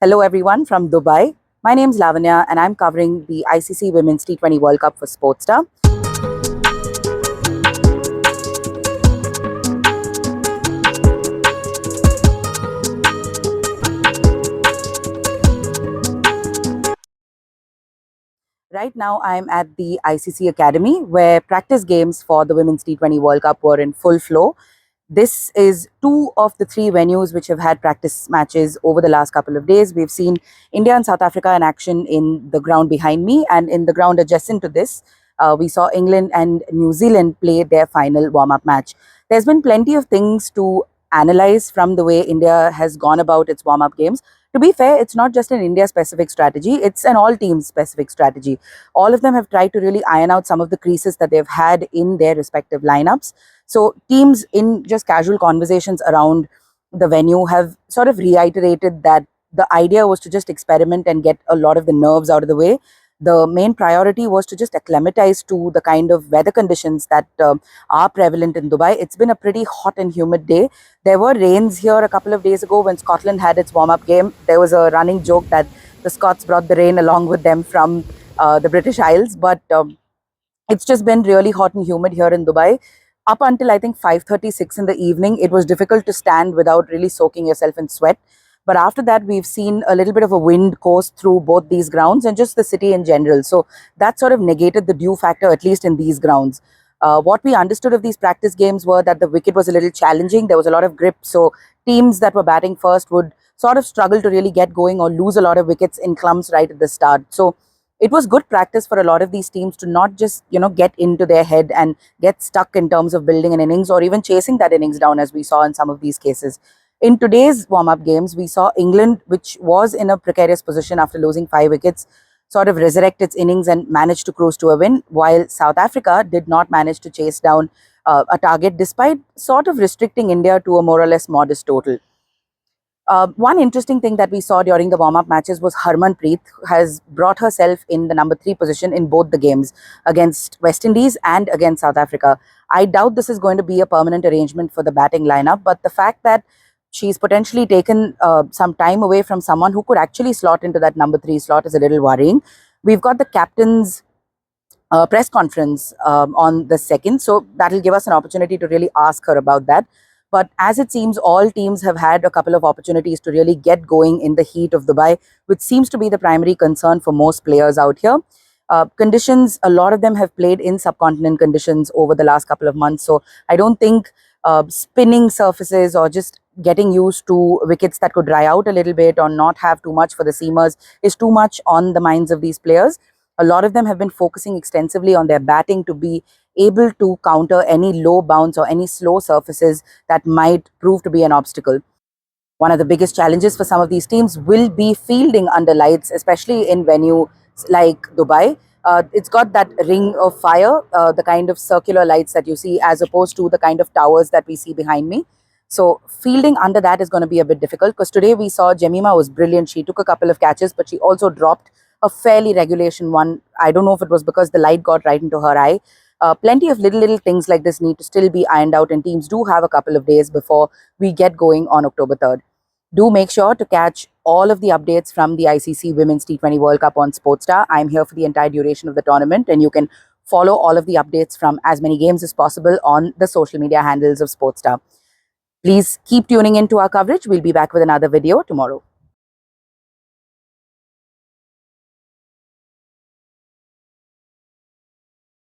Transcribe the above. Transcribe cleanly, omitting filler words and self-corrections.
Hello everyone from Dubai. My name is Lavanya and I'm covering the ICC Women's T20 World Cup for Sportstar. Right now I'm at the ICC Academy where practice games for the Women's T20 World Cup were in full flow. This is two of the three venues which have had practice matches over the last couple of days. We've seen India and South Africa in action in the ground behind me, and in the ground adjacent to this, we saw England and New Zealand play their final warm up match. There's been plenty of things to analyze from the way India has gone about its warm up games. To be fair, it's not just an India specific strategy, it's an all team specific strategy. All of them have tried to really iron out some of the creases that they've had in their respective lineups. So teams in just casual conversations around the venue have sort of reiterated that the idea was to just experiment and get a lot of the nerves out of the way. The main priority was to just acclimatize to the kind of weather conditions that are prevalent in Dubai. It's been a pretty hot and humid day. There were rains here a couple of days ago when Scotland had its warm-up game. There was a running joke that the Scots brought the rain along with them from the British Isles, but it's just been really hot and humid here in Dubai. Up until I think 5:36 in the evening, it was difficult to stand without really soaking yourself in sweat. But after that, we've seen a little bit of a wind course through both these grounds and just the city in general. So that sort of negated the dew factor, at least in these grounds. What we understood of these practice games were that the wicket was a little challenging. There was a lot of grip. So teams that were batting first would sort of struggle to really get going or lose a lot of wickets in clumps right at the start. So it was good practice for a lot of these teams to not just, get into their head and get stuck in terms of building an innings or even chasing that innings down, as we saw in some of these cases. In today's warm-up games, we saw England, which was in a precarious position after losing 5 wickets, sort of resurrect its innings and manage to cruise to a win, while South Africa did not manage to chase down a target despite sort of restricting India to a more or less modest total. One interesting thing that we saw during the warm-up matches was Harmanpreet has brought herself in the number 3 position in both the games against West Indies and against South Africa. I doubt this is going to be a permanent arrangement for the batting lineup, but the fact that she's potentially taken some time away from someone who could actually slot into that number 3 slot is a little worrying. We've got the captain's press conference on the 2nd, so that'll give us an opportunity to really ask her about that. But as it seems, all teams have had a couple of opportunities to really get going in the heat of Dubai, which seems to be the primary concern for most players out here. Conditions, a lot of them have played in subcontinent conditions over the last couple of months. So I don't think spinning surfaces or just getting used to wickets that could dry out a little bit or not have too much for the seamers is too much on the minds of these players. A lot of them have been focusing extensively on their batting to be able to counter any low bounce or any slow surfaces that might prove to be an obstacle. One of the biggest challenges for some of these teams will be fielding under lights, especially in venues like Dubai. It's got that ring of fire, the kind of circular lights that you see, as opposed to the kind of towers that we see behind me. So fielding under that is going to be a bit difficult, because today we saw Jemimah was brilliant. She took a couple of catches, but she also dropped a fairly regulation one. I don't know if it was because the light got right into her eye. Plenty of little things like this need to still be ironed out, and teams do have a couple of days before we get going on October 3rd. Do make sure to catch all of the updates from the ICC Women's T20 World Cup on Sportstar. I'm here for the entire duration of the tournament, and you can follow all of the updates from as many games as possible on the social media handles of Sportstar. Please keep tuning in to our coverage. We'll be back with another video tomorrow.